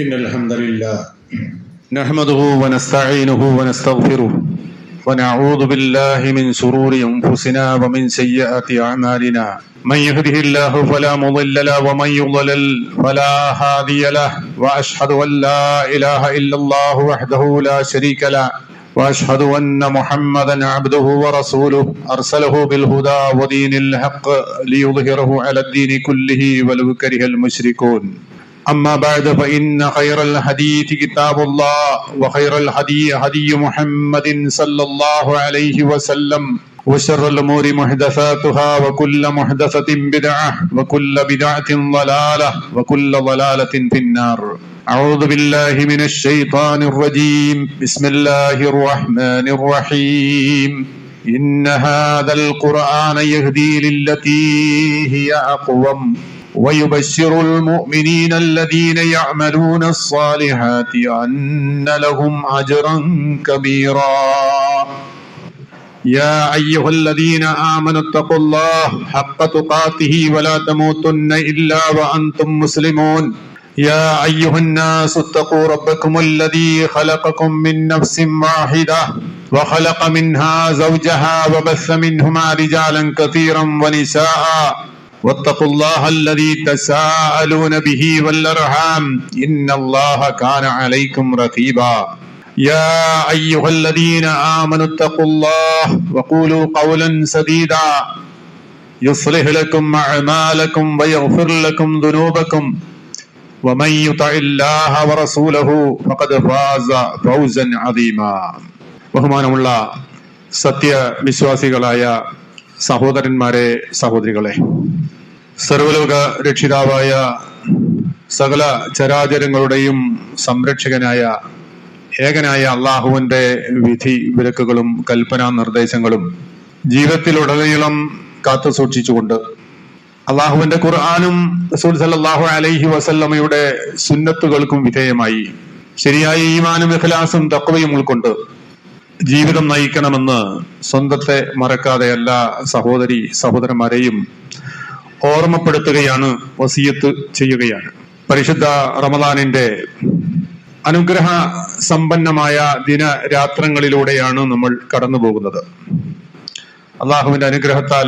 إن الحمد لله نحمده ونستعينه ونستغفره ونعوذ بالله من شرور أنفسنا ومن سيئات أعمالنا من يهده الله فلا مضل له ومن يضلل فلا هادي له وأشهد أن لا إله إلا الله وحده لا شريك له وأشهد أن محمدا عبده ورسوله أرسله بالهدى ودين الحق ليظهره على الدين كله ولو كره المشركون أما بعد فإن خير الحديث كتاب الله وخير الهدي هدي محمد صلى الله عليه وسلم وشر الأمور محدثاتها وكل محدثة بدعة وكل بدعة ضلالة وكل ضلالة في النار. أعوذ بالله من الشيطان الرجيم. بسم الله الرحمن الرحيم. إن هذا القرآن يهدي للتي هي أقوم ويبشر المؤمنين الذين يعملون الصالحات أن لهم أجرا كبيرا. يا أيها الذين آمنوا اتقوا الله حق تقاته ولا تموتن إلا وأنتم مسلمون. يا أيها الناس اتقوا ربكم الذي خلقكم من نفس واحدة وخلق منها زوجها وبث منهما رجالا كثيرا ونساء واتقوا الله الذي تساءلون به والأرحام إن الله كان عليكم رقيبا. يا أيها الذين آمنوا اتقوا الله وقولوا قولا سديدا يصلح لكم أعمالكم ويغفر لكم ذنوبكم ومن يطع الله ورسوله فقد فاز فوزا عظيما. ബഹുമാനമുള്ള സത്യവിശ്വാസികളായ സഹോദരന്മാരെ, സഹോദരികളെ, സർവലോക രക്ഷിതാവായ സകല ചരാചരങ്ങളുടെയും സംരക്ഷകനായ ഏകനായ അള്ളാഹുവിന്റെ വിധി വിലക്കുകളും കൽപ്പനാ നിർദ്ദേശങ്ങളും ജീവിതത്തിലുടനീളം കാത്തു സൂക്ഷിച്ചുകൊണ്ട് അള്ളാഹുവിന്റെ ഖുർആനും റസൂൽ സല്ലല്ലാഹു അലൈഹി വസല്ലമയുടെ സുന്നത്തുകൾക്കും വിധേയമായി ശരിയായ ഈമാനും ഇഖ്ലാസും തഖ്വയും ഉൾക്കൊണ്ട് ജീവിതം നയിക്കണമെന്ന് സ്വന്തത്തെ മറക്കാതെ എല്ലാ സഹോദരി സഹോദരന്മാരെയും ഓർമ്മപ്പെടുത്തുകയാണ്, വസിയത്ത് ചെയ്യുകയാണ്. പരിശുദ്ധ റമദാനിന്റെ അനുഗ്രഹ സമ്പന്നമായ ദിനരാത്രങ്ങളിലൂടെയാണ് നമ്മൾ കടന്നു പോകുന്നത്. അള്ളാഹുവിന്റെ അനുഗ്രഹത്താൽ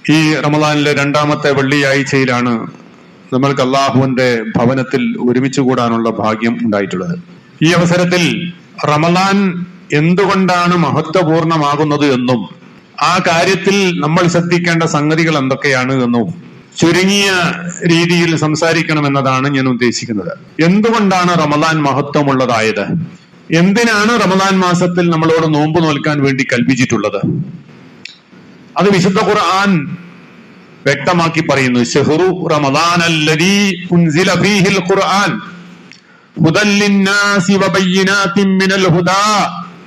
ഈ റമദാനിലെ രണ്ടാമത്തെ വെള്ളിയാഴ്ചയിലാണ് നമ്മൾക്ക് അള്ളാഹുവിന്റെ ഭവനത്തിൽ ഒരുമിച്ച് കൂടാനുള്ള ഭാഗ്യം ഉണ്ടായിട്ടുള്ളത്. ഈ അവസരത്തിൽ റമദാൻ എന്തുകൊണ്ടാണ് മഹത്വപൂർണമാകുന്നത് എന്നും ആ കാര്യത്തിൽ നമ്മൾ ശ്രദ്ധിക്കേണ്ട സംഗതികൾ എന്തൊക്കെയാണ് എന്നും ചുരുങ്ങിയ രീതിയിൽ സംസാരിക്കണമെന്നതാണ് ഞാൻ ഉദ്ദേശിക്കുന്നത്. എന്തുകൊണ്ടാണ് റമദാൻ മഹത്വമുള്ളതായത്? എന്തിനാണ് റമദാൻ മാസത്തിൽ നമ്മളോട് നോമ്പ് നോൽക്കാൻ വേണ്ടി കൽപ്പിച്ചിട്ടുള്ളത്? അത് വിശുദ്ധ ഖുർആൻ വ്യക്തമാക്കി പറയുന്നു. ശഹ്റു റമദാനല്ലദീ ഉൻസില ഫീഹിൽ ഖുർആൻ ഹുദൻ ലിന്നാസി വബയ്യിനാതിൻ മിനൽ ഹുദാ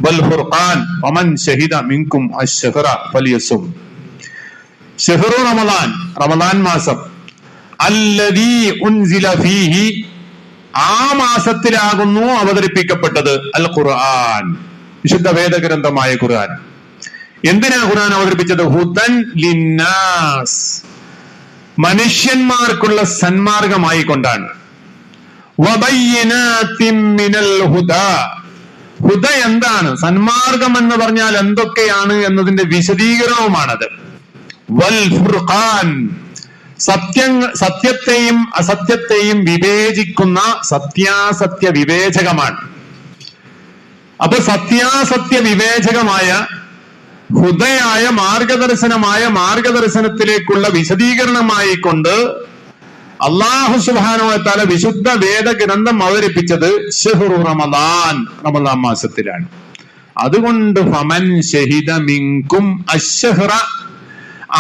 വൽ ഫുർഖാൻ വമൻ ശഹിദ മിൻകും അശ്ശഹ്റ ഫലിയസും. ശഹ്റു റമദാൻ, റമദാൻ മാസം, അല്ലദീ ഉൻസില ഫീഹി, ആ മാസത്തിലാകുന്നു അവതരിപ്പിക്കപ്പെട്ടത് അൽ ഖുർആൻ, വിശുദ്ധ വേദഗ്രന്ഥമായ ഖുർആൻ. എന്തിനാ ഖുർആൻ അവതരിപ്പിച്ചത്? ഹുദൻ ലിന്നാസ്, മനുഷ്യന്മാർക്കുള്ള സന്മാർഗമായി കൊണ്ടാണ്. വബയ്യിനാതിൻ മിനൽ ഹുദാ, ഹുദ എന്താണ്, സന്മാർഗം എന്ന് പറഞ്ഞാൽ എന്തൊക്കെയാണ് എന്നതിന്റെ വിശദീകരണവുമാണത്. വൽ ഫുർഖാൻ, സത്യത്തെയും അസത്യത്തെയും വിവേചിക്കുന്ന സത്യാസത്യ വിവേചകമാണ്. അപ്പൊ സത്യാസത്യ വിവേചകമായ ഹുദയായ മാർഗദർശനത്തിലേക്കുള്ള വിശദീകരണമായി കൊണ്ട് അല്ലാഹു സുബ്ഹാനഹു വ തആല വിശുദ്ധ വേദഗ്രന്ഥം അവതരിപ്പിച്ചത് ശഹ്റു റമദാൻ, റമദാൻ മാസത്തിലാണ്. അതുകൊണ്ട് ഫമൻ ശഹിദ മിൻകും അശ്ശഹ്റ,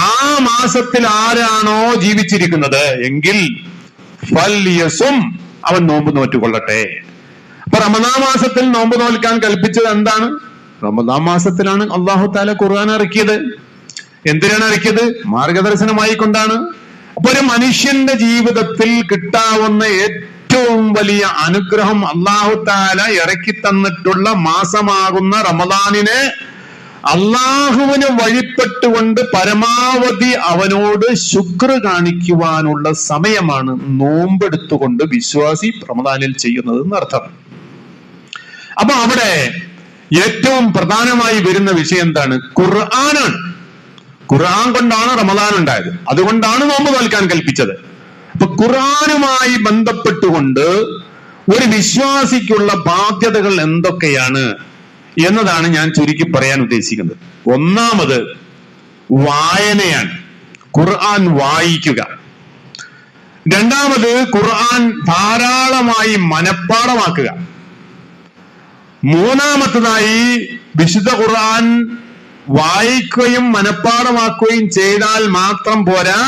ആ മാസത്തിൽ ആരാണോ ജീവിച്ചിരിക്കുന്നത് എങ്കിൽ ഫൽയസും, അവൻ നോമ്പ് നോറ്റുകൊള്ളട്ടെ. അപ്പൊ റമദാൻ മാസത്തിൽ നോമ്പ് നോൽക്കാൻ കൽപ്പിച്ചത് എന്താണ്? റമദാൻ മാസത്തിലാണ് അല്ലാഹു തആല ഖുർആൻ ഇറക്കിയത്. എന്തിനാണ് ഇറക്കിയത്? മാർഗദർശനമായി കൊണ്ടാണ്. അപ്പൊ ഒരു മനുഷ്യന്റെ ജീവിതത്തിൽ കിട്ടാവുന്ന ഏറ്റവും വലിയ അനുഗ്രഹം അല്ലാഹു തആല ഇറക്കി തന്നിട്ടുള്ള മാസമാകുന്ന റമദാനിനെ അള്ളാഹുവിന് വഴിപ്പെട്ടുകൊണ്ട് പരമാവധി അവനോട് ശുക്ർ കാണിക്കുവാനുള്ള സമയമാണ് നോമ്പെടുത്തുകൊണ്ട് വിശ്വാസി റമദാനിൽ ചെയ്യുന്നത് എന്നർത്ഥം. അപ്പൊ അവിടെ ഏറ്റവും പ്രധാനമായി വരുന്ന വിഷയം എന്താണ്? ഖുർആനാണ്. ഖുർആൻ കൊണ്ടാണ് റമദാൻ ഉണ്ടായത്, അതുകൊണ്ടാണ് നോമ്പ് നോൽക്കാൻ കൽപ്പിച്ചത്. അപ്പൊ ഖുർആനുമായി ബന്ധപ്പെട്ടുകൊണ്ട് ഒരു വിശ്വാസിക്കുള്ള ബാധ്യതകൾ എന്തൊക്കെയാണ് എന്നതാണ് ഞാൻ ചുരുക്കി പറയാൻ ഉദ്ദേശിക്കുന്നത്. ഒന്നാമത് വായനയാണ്, ഖുർആൻ വായിക്കുക. രണ്ടാമത് ഖുർആൻ ധാരാളമായി മനഃപ്പാഠമാക്കുക. മൂന്നാമത്തതായി വിശുദ്ധ ഖുർആൻ വായിക്കുകയും മനഃപ്പാഠമാക്കുകയും ചെയ്താൽ മാത്രം പോരാ,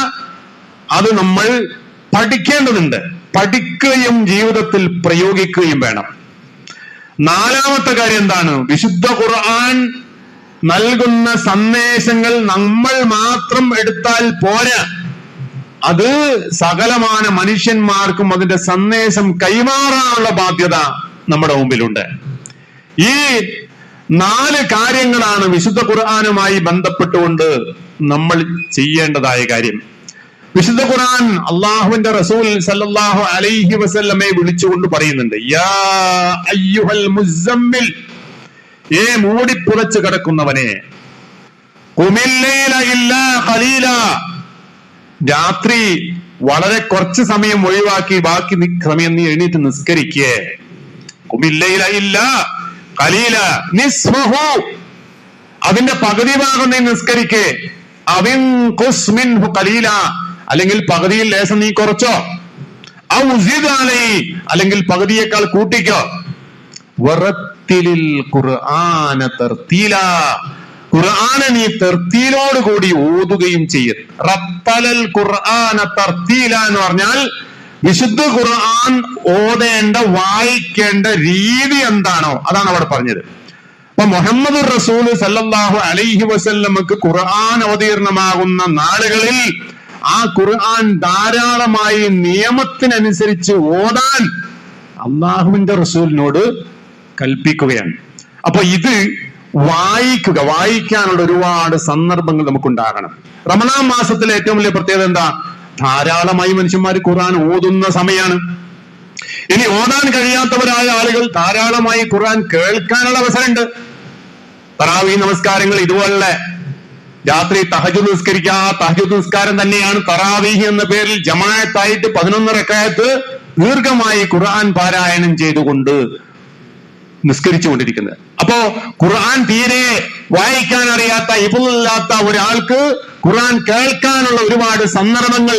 അത് നമ്മൾ പഠിക്കേണ്ടതുണ്ട്, പഠിക്കുകയും ജീവിതത്തിൽ പ്രയോഗിക്കുകയും വേണം. നാലാമത്തെ കാര്യം എന്താണ്? വിശുദ്ധ ഖുർആൻ നൽകുന്ന സന്ദേശങ്ങൾ നമ്മൾ മാത്രം എടുത്താൽ പോരാ, അത് സകലമാന മനുഷ്യന്മാർക്കും അതിന്റെ സന്ദേശം കൈമാറാനുള്ള ബാധ്യത നമ്മുടെ മുമ്പിലുണ്ട്. ഈ 4 കാര്യങ്ങളാണ് വിശുദ്ധ ഖുർആനുമായി ബന്ധപ്പെട്ടുകൊണ്ട് നമ്മൾ ചെയ്യേണ്ടതായ കാര്യം. വിശുദ്ധ ഖുർആൻ അള്ളാഹുവിന്റെ റസൂൽ സല്ലല്ലാഹു അലൈഹി വസല്ലമയെ വിളിച്ചുകൊണ്ട് പറയുന്നുണ്ട്, യാ അയ്യുഹൽ മുസമ്മിൽ, ഏ മൂടിപ്പുറച്ച് കിടക്കുന്നവനെ, ഖുമിൽ ലൈല ഇല്ലാ ഖലീല, രാത്രി വളരെ കുറച്ച് സമയം ഒഴിവാക്കി ബാക്കി സമയം നീ എണീറ്റ് നിസ്കരിക്കേ. ഖുമിൽ ലൈല ഇല്ലാ ഖലീല നിസ്ഫഹു, അതിന്റെ പകുതി ഭാഗം നീ നിസ്കരിക്കേ. അവിൻഖുസ് മിൻഹു ഖലീല, അല്ലെങ്കിൽ പകുതിയിൽ ലേശം നീ കുറച്ചോ. ഔ സിദ് അലൈഹി, അല്ലെങ്കിൽ പകുതിയേക്കാൾ കൂട്ടിക്കോ. വറത്തിലിൽ ഖുർആന തർത്തീല, ഖുർആനെ നീ തർത്തീലോട് കൂടി ഓതുകയും ചെയ്യും. റത്തലൽ ഖുർആന തർത്തീല എന്ന് പറഞ്ഞാൽ വിശുദ്ധ ഖുർആൻ ഓതേണ്ട, വായിക്കേണ്ട രീതി എന്താണോ അതാണ് അവിടെ പറഞ്ഞത്. അപ്പൊ മുഹമ്മദ് റസൂൽ സല്ലല്ലാഹു അലൈഹി വസല്ലമക്ക് ഖുർആൻ അവതീർണമാകുന്ന നാളുകളിൽ ആ ഖുർആൻ ധാരാളമായി നിയമത്തിനനുസരിച്ച് ഓതാൻ അള്ളാഹുവിന്റെ റസൂലിനോട് കൽപ്പിക്കുകയാണ്. അപ്പൊ ഇത് വായിക്കുക, വായിക്കാനുള്ള ഒരുപാട് സന്ദർഭങ്ങൾ നമുക്കുണ്ടാകണം. റമദാൻ മാസത്തിലെ ഏറ്റവും വലിയ പ്രത്യേകത എന്താ? ധാരാളമായി മനുഷ്യന്മാർ ഖുർആൻ ഓതുന്ന സമയമാണ്. ഇനി ഓതാൻ കഴിയാത്തവരായ ആളുകൾ ധാരാളമായി ഖുർആൻ കേൾക്കാനുള്ള അവസരമുണ്ട്. തറാവീഹ് നമസ്കാരങ്ങൾ ഇതുപോലുള്ള രാത്രി തഹജ്ജുദ് നിസ്കരിക്കുക, തഹജ്ജുദ് നിസ്കാരം തന്നെയാണ് തറാവീഹ് എന്ന പേരിൽ ജമാഅത്തായിട്ട് 11 റക്അത്ത് ദീർഘമായി ഖുർആൻ പാരായണം ചെയ്തുകൊണ്ട് നിസ്കരിച്ചുകൊണ്ടിരിക്കുന്നത്. അപ്പോ ഖുർആൻ തീരെ വായിക്കാൻ അറിയാത്ത, ഇബുല്ലാത്ത ഒരാൾക്ക് ഖുർആൻ കേൾക്കാനുള്ള ഒരുപാട് സന്ദർഭങ്ങൾ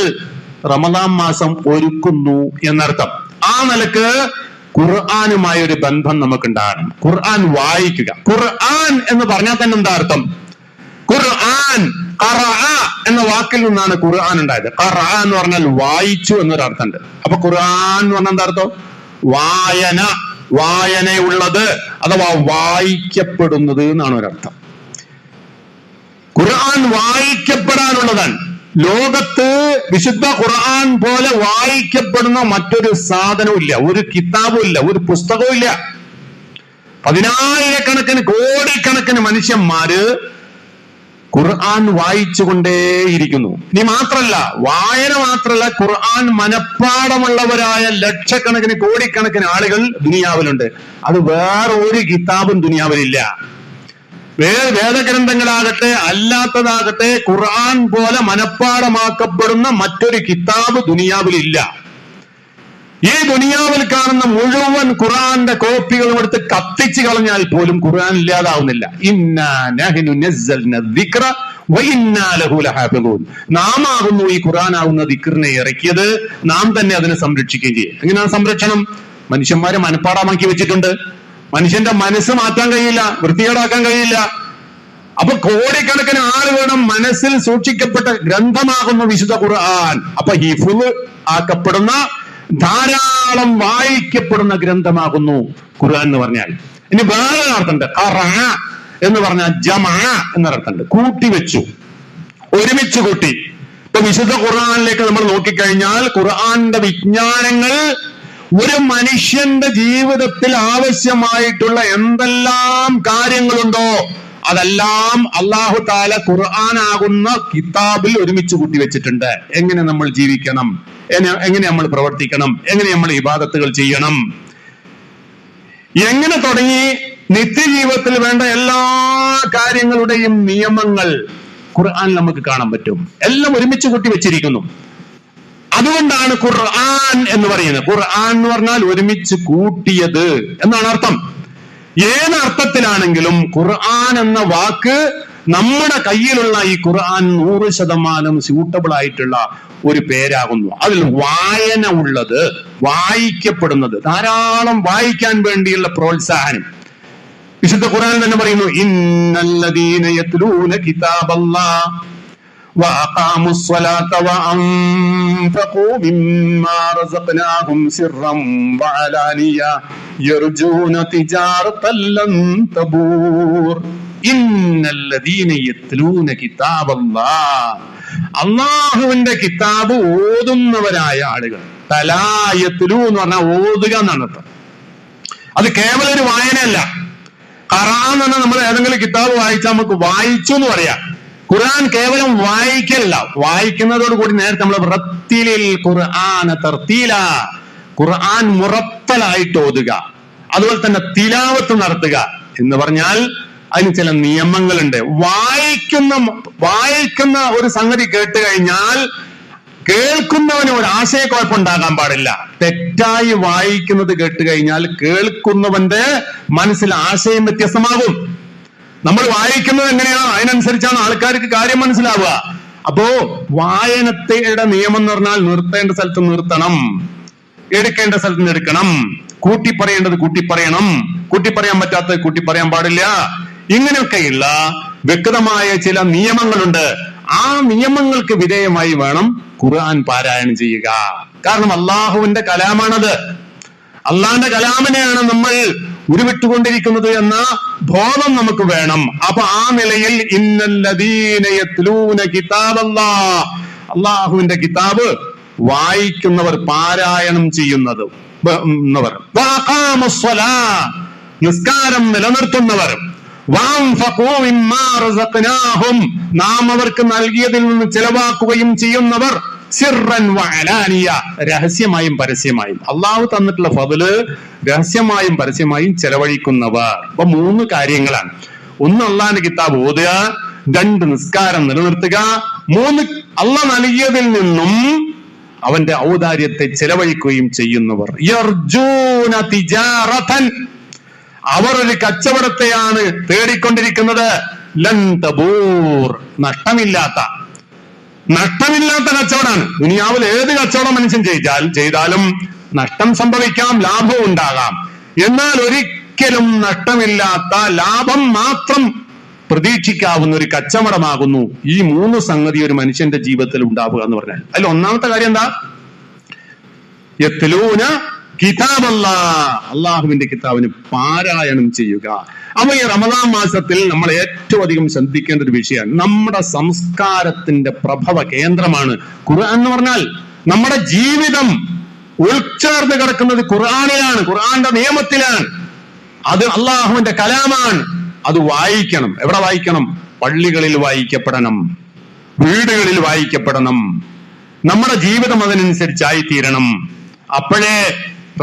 റമദാൻ മാസം ഒരുക്കുന്നു എന്നർത്ഥം. ആ നിലക്ക് ഖുർആനുമായ ഒരു ബന്ധം നമുക്കുണ്ടാകണം. ഖുർആൻ വായിക്കുക. ഖുർആൻ എന്ന് പറഞ്ഞാൽ തന്നെ എന്താ അർത്ഥം? ഖുർആൻ ഖറഅ എന്ന വാക്കിൽ നിന്നാണ് ഖുർആൻ ഉണ്ടായത്. ഖറഅ എന്ന് പറഞ്ഞാൽ വായിച്ചു എന്നൊരർത്ഥമുണ്ട്. അപ്പൊ ഖുർആൻ എന്ന് പറഞ്ഞാൽ എന്താ അർത്ഥം? വായന, വായനയുള്ളത് അഥവാ വായിക്കപ്പെടുന്നത് എന്നാണ് ഒരർത്ഥം. ഖുർആൻ വായിക്കപ്പെടാനുള്ളതാണ്. ലോകത്ത് വിശുദ്ധ ഖുർആൻ പോലെ വായിക്കപ്പെടുന്ന മറ്റൊരു സാധനവും ഇല്ല, ഒരു കിതാബും ഇല്ല, ഒരു പുസ്തകവും ഇല്ല. 10,000-കണക്കിന് കോടിക്കണക്കിന് മനുഷ്യന്മാര് ഖുർആൻ വായിച്ചുകൊണ്ടേയിരിക്കുന്നു. ഇനി മാത്രല്ല, വായന മാത്രല്ല, ഖുർആൻ മനഃപ്പാടമുള്ളവരായ ലക്ഷക്കണക്കിന് കോടിക്കണക്കിന് ആളുകൾ ദുനിയാവിലുണ്ട്. അത് വേറെ ഒരു കിതാബും ദുനിയാവിലില്ല. വേദഗ്രന്ഥങ്ങളാകട്ടെ അല്ലാത്തതാകട്ടെ ഖുർആൻ പോലെ മനഃപ്പാടമാക്കപ്പെടുന്ന മറ്റൊരു കിതാബ് ദുനിയാവിലില്ല. ഈ ദുനിയാവിൽ കാണുന്ന മുഴുവൻ ഖുർആന്റെ കോപ്പികളും എടുത്ത് കത്തിച്ചു കളഞ്ഞാൽ പോലും ഖുർആൻ ഇല്ലാതാവുന്നില്ല. ഇന്നാ നഹ്നു നസ്സൽന ദിക്റ വഇന്നാ ലഹു ലഹാഫിളൂൻ, നാം ആകുന്നു ഈ ഖുർആൻ ആകുന്ന ദിക്റിനെ ഇറക്കിയത്, നാം തന്നെ അതിനെ സംരക്ഷിക്കുകയും ചെയ്യും. എങ്ങനെയാണ് സംരക്ഷണം? മനുഷ്യന്മാരെ മനഃപ്പാടമാക്കി വെച്ചിട്ടുണ്ട്. മനുഷ്യന്റെ മനസ്സ് മാറ്റാൻ കഴിയില്ല, വൃത്തികേടാക്കാൻ കഴിയില്ല. അപ്പൊ കോടിക്കണക്കിന് ആളുകളുടെ മനസ്സിൽ സൂക്ഷിക്കപ്പെട്ട ഗ്രന്ഥമാകുന്നു വിശുദ്ധ ഖുർആൻ. അപ്പൊ ഹിഫ്ള് ആക്കപ്പെടുന്ന, ധാരാളം വായിക്കപ്പെടുന്ന ഗ്രന്ഥമാകുന്നു ഖുർആൻ എന്ന് പറഞ്ഞാൽ. ഇനി വേറെ അർത്ഥമുണ്ട്. ഖറഅ എന്ന് പറഞ്ഞാൽ ജമഅ എന്നർത്ഥമുണ്ട്, കൂട്ടിവെച്ചു, ഒരുമിച്ച് കൂട്ടി. ഇപ്പൊ വിശുദ്ധ ഖുർആനിലേക്ക് നമ്മൾ നോക്കിക്കഴിഞ്ഞാൽ ഖുർആന്റെ വിജ്ഞാനങ്ങൾ ഒരു മനുഷ്യന്റെ ജീവിതത്തിൽ ആവശ്യമായിട്ടുള്ള എന്തെല്ലാം കാര്യങ്ങളുണ്ടോ അതെല്ലാം അല്ലാഹു തആല ഖുർആനാകുന്ന കിതാബിൽ ഒരുമിച്ച് കൂട്ടിവെച്ചിട്ടുണ്ട്. എങ്ങനെ നമ്മൾ ജീവിക്കണം, എങ്ങനെ നമ്മൾ പ്രവർത്തിക്കണം, എങ്ങനെ നമ്മൾ ഇബാദത്തുകൾ ചെയ്യണം, എങ്ങനെ തുടങ്ങി നിത്യജീവിതത്തിൽ വേണ്ട എല്ലാ കാര്യങ്ങളുടെയും നിയമങ്ങൾ ഖുർആൻ നമുക്ക് കാണാൻ പറ്റും. എല്ലാം ഒരുമിച്ച് കൂട്ടിവെച്ചിരിക്കുന്നു. അതുകൊണ്ടാണ് ഖുർആൻ എന്ന് പറയുന്നത്. ഖുർആൻ എന്ന് പറഞ്ഞാൽ ഒരുമിച്ച് കൂട്ടിയത് എന്നാണ് അർത്ഥം. ഏത് അർത്ഥത്തിലാണെങ്കിലും ഖുർആൻ എന്ന വാക്ക് നമ്മുടെ കയ്യിലുള്ള ഈ ഖുർആൻ 100% സ്യൂട്ടബിൾ ആയിട്ടുള്ള ഒരു പേരാകുന്നു. അതിൽ വായന ഉള്ളത്, വായിക്കപ്പെടുന്നത്, ധാരാളം വായിക്കാൻ വേണ്ടിയുള്ള പ്രോത്സാഹനം. വിശുദ്ധ ഖുർആൻ തന്നെ പറയുന്നു, ഇന്നല്ലദീന യത്ലൂന കിതാബല്ലാഹ് وأقاموا الصلاة وأنفقوا مما رزقناهم سرا وعلانية يرجون تجارة لن تبور إن الذين يتلون كتاب الله അള്ളാഹുവിന്റെ കിതാബ് ഓതുന്നവരായ ആളുകൾ. തലായത്തുലു എന്ന് പറഞ്ഞാൽ ഓതുക എന്നാണ് അർത്ഥം. അത് കേവലം ഒരു വായനയല്ല. ഖുർആൻ എന്ന് പറഞ്ഞാൽ നമ്മൾ ഏതെങ്കിലും കിതാബ് വായിച്ചാൽ നമുക്ക് വായിച്ചു എന്ന് പറയാം. ഖുർആൻ കേവലം വായിക്കല്ല, വായിക്കുന്നതോട് കൂടി നേരത്തെ നമ്മൾ റത്തീലിൽ ഖുർആന തർത്തീല, ഖുർആൻ മുറത്തലായിട്ട് ഓതുക, അതുപോലെ തന്നെ തിലാവത്ത് നടത്തുക എന്ന് പറഞ്ഞാൽ അതിന് ചില നിയമങ്ങളുണ്ട്. വായിക്കുന്ന ഒരു സംഗതി കേട്ട് കഴിഞ്ഞാൽ കേൾക്കുന്നവന് ഒരു ആശയക്കുഴപ്പമുണ്ടാകാൻ പാടില്ല. തെറ്റായി വായിക്കുന്നത് കേട്ട് കഴിഞ്ഞാൽ കേൾക്കുന്നവന്റെ മനസ്സിൽ ആശയം വ്യത്യസ്തമാകും. നമ്മൾ വായിക്കുന്നത് എങ്ങനെയാണോ അതിനനുസരിച്ചാണ് ആൾക്കാർക്ക് കാര്യം മനസ്സിലാവുക. അപ്പോ വായനയുടെ നിയമം എന്ന് പറഞ്ഞാൽ നിർത്തേണ്ട സ്ഥലത്ത് നിർത്തണം, എടുക്കേണ്ട സ്ഥലത്ത് നിന്ന് എടുക്കണം, കൂട്ടിപ്പറയേണ്ടത് കൂട്ടിപ്പറയണം, കൂട്ടിപ്പറയാൻ പറ്റാത്തത് കൂട്ടിപ്പറയാൻ പാടില്ല. ഇങ്ങനെയൊക്കെയുള്ള വ്യക്തമായ ചില നിയമങ്ങളുണ്ട്. ആ നിയമങ്ങൾക്ക് വിധേയമായി വേണം ഖുർആൻ പാരായണം ചെയ്യുക. കാരണം അള്ളാഹുവിന്റെ കലാമാണത്. അള്ളാഹിന്റെ കലാമിനെയാണ് നമ്മൾ ഉരുവിട്ടുകൊണ്ടിരിക്കുന്നത് എന്ന ബോധം നമുക്ക് വേണം. അപ്പൊ ആ നിലയിൽ ഇന്നല്ലദീന യത്ലൂന കിതാബല്ലാഹ്, അള്ളാഹുവിന്റെ കിതാബ് വായിക്കുന്നവർ, പാരായണം ചെയ്യുന്നവർ, നിസ്കാരം നിലനിർത്തുന്നവർ, നാം അവർക്ക് നൽകിയതിൽ നിന്ന് ചെലവാക്കുകയും ചെയ്യുന്നവർ, സിർറൻ വഅലാനിയ, രഹസ്യമായും പരസ്യമായും. അള്ളാഹു തന്നിട്ടുള്ള ഫضല് രഹസ്യമായും പരസ്യമായും ചെലവഴിക്കുന്നവർ. അപ്പൊ 3 കാര്യങ്ങളാണ്. 1 അള്ളാഹിന്റെ കിതാബ് ഓതുക, 2 നിസ്കാരം നിലനിർത്തുക, 3 അള്ളാഹ് നൽകിയതിൽ നിന്നും അവന്റെ ഔദാര്യത്തെ ചെലവഴിക്കുകയും ചെയ്യുന്നവർ. യർജൂന തിജാറതൻ, അവർ ഒരു കച്ചവടത്തെയാണ് തേടിക്കൊണ്ടിരിക്കുന്നത്. ലൻ തബൂർ, നഷ്ടമില്ലാത്ത കച്ചവടമാണ്. ദുനിയാവിൽ ഏത് കച്ചവടം മനുഷ്യൻ ചെയ്താലും നഷ്ടം സംഭവിക്കാം, ലാഭം ഉണ്ടാകാം. എന്നാൽ ഒരിക്കലും നഷ്ടമില്ലാത്ത ലാഭം മാത്രം പ്രതീക്ഷിക്കാവുന്ന ഒരു കച്ചവടമാകുന്നു ഈ 3 സംഗതി ഒരു മനുഷ്യന്റെ ജീവിതത്തിൽ ഉണ്ടാവുക എന്ന് പറഞ്ഞാൽ. അതിൽ ഒന്നാമത്തെ കാര്യം എന്താ? യത്ലൂന കിതാബല്ലാഹ്, അള്ളാഹുവിന്റെ കിതാബിന് പാരായണം ചെയ്യുക. അപ്പൊ ഈ റമദാൻ മാസത്തിൽ നമ്മൾ ഏറ്റവും അധികം ശ്രദ്ധിക്കേണ്ട ഒരു വിഷയമാണ്. നമ്മുടെ സംസ്കാരത്തിന്റെ പ്രഭവ കേന്ദ്രമാണ് ഖുർആൻ എന്ന് പറഞ്ഞാൽ. നമ്മുടെ ജീവിതം ഉൾച്ചേർന്ന് കിടക്കുന്നത് ഖുർആനിലാണ്, ഖുർആന്റെ നിയമത്തിലാണ്. അത് അള്ളാഹുവിന്റെ കലാമാണ്. അത് വായിക്കണം. എവിടെ വായിക്കണം? പള്ളികളിൽ വായിക്കപ്പെടണം, വീടുകളിൽ വായിക്കപ്പെടണം. നമ്മുടെ ജീവിതം അതിനനുസരിച്ചായി തീരണം. അപ്പോഴേ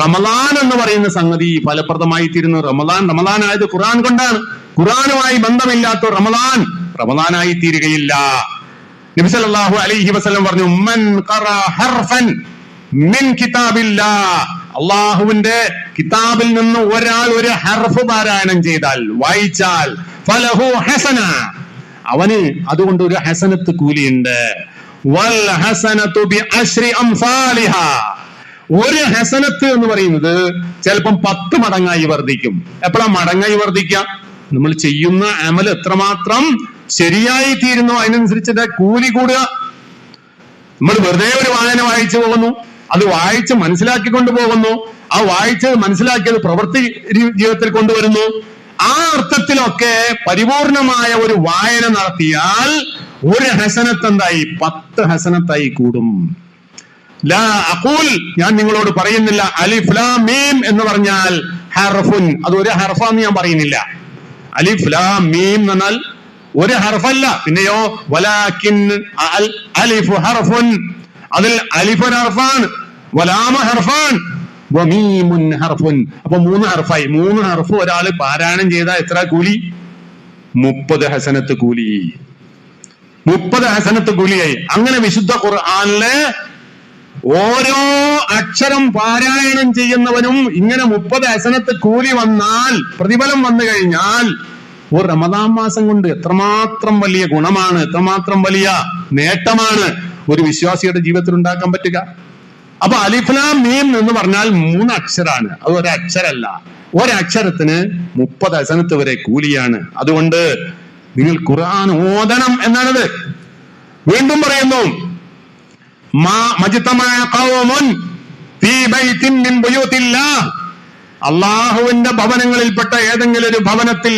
റമദാൻ എന്ന് പറയുന്ന സംഗതി ഫലപ്രദമായി തീരുന്നു. റമദാൻ ആയത് ഖുർആൻ കൊണ്ടാണ്. ഖുർആനുമായി ബന്ധമില്ലാത്ത റമദാനായി തീരുകയില്ല. നബി സല്ലല്ലാഹു അലൈഹി വസല്ലം പറഞ്ഞു, മൻ ഖറഅ ഹർഫൻ മിൻ കിതാബില്ലാഹ്, അള്ളാഹുവിന്റെ കിതാബിൽ നിന്ന് ഒരാൾ ഒരു ഹർഫ് പാരായണം ചെയ്താൽ, വായിച്ചാൽ, ഫലഹു ഹസന, അവന് അതുകൊണ്ട് ഒരു ഹസനത്ത് കൂലിയുണ്ട്. വൽ ഹസനതു ബിഅശ്രി അംസാലിഹാ, ഒരു ഹസനത്ത് എന്ന് പറയുന്നത് ചിലപ്പം 10 മടങ്ങായി വർദ്ധിക്കും. എപ്പോഴാ മടങ്ങായി വർദ്ധിക്കാം? നമ്മൾ ചെയ്യുന്ന അമൽ എത്രമാത്രം ശരിയായി തീരുന്നു അതിനനുസരിച്ച് കൂലി കൂടുക. നമ്മൾ വെറുതെ ഒരു വായന വായിച്ചു പോകുന്നു, അത് വായിച്ച് മനസ്സിലാക്കിക്കൊണ്ട് പോകുന്നു, ആ വായിച്ചത് മനസ്സിലാക്കിയത് പ്രവൃത്തി ജീവിതത്തിൽ കൊണ്ടുവരുന്നു. ആ അർത്ഥത്തിലൊക്കെ പരിപൂർണമായ ഒരു വായന നടത്തിയാൽ ഒരു ഹസനത്ത് എന്തായി? 10 ഹസനത്തായി കൂടും. ലാ അഖൂൽ, ഞാൻ നിങ്ങളോട് പറയുന്നില്ല അലിഫ് ലാം മീം എന്ന് പറഞ്ഞാൽ ഹർഫുൻ, അത് ഒരു ഹർഫാന്ന് ഞാൻ പറയുന്നില്ല. അലിഫ് ലാം മീം എന്ന് പറഞ്ഞാൽ ഒരു ഹർഫല്ല. പിന്നെയോ വലാകിൻ അലിഫു ഹർഫുൻ, അതിൽ അലിഫ് ഒരു ഹർഫാണ്, വലാമ ഹർഫാൻ, വമീമുൻ ഹർഫുൻ. അപ്പൊ 3 ഹർഫായി. 3 ഹർഫ് ഒരാൾ പാരായണം ചെയ്താൽ എത്ര കൂലി? 30 ഹസനത്ത് കൂലി. 30 ഹസനത്ത് കൂലിയായി. അങ്ങനെ വിശുദ്ധ ഖുർആനിലെ ഓരോ അക്ഷരം പാരായണം ചെയ്യുന്നവനും ഇങ്ങനെ 30 ഹസനത്ത് കൂലി വന്നാൽ, പ്രതിഫലം വന്നു കഴിഞ്ഞാൽ, ഒരു റമദാൻ മാസം കൊണ്ട് എത്രമാത്രം വലിയ ഗുണമാണ്, എത്രമാത്രം വലിയ നേട്ടമാണ് ഒരു വിശ്വാസിയുടെ ജീവിതത്തിൽ ഉണ്ടാക്കാൻ പറ്റുക. അപ്പൊ അലിഫ് ലാം മീം എന്ന് പറഞ്ഞാൽ 3 അക്ഷരാണ്, അത് ഒരക്ഷരല്ല. ഒരക്ഷരത്തിന് 30 ഹസനത്ത് വരെ കൂലിയാണ്. അതുകൊണ്ട് നിങ്ങൾ ഖുർആൻ ഓതണം എന്നാണത്. വീണ്ടും പറയുന്നു, അള്ളാഹുവിന്റെ ഭവനങ്ങളിൽപ്പെട്ട ഏതെങ്കിലും ഒരു ഭവനത്തിൽ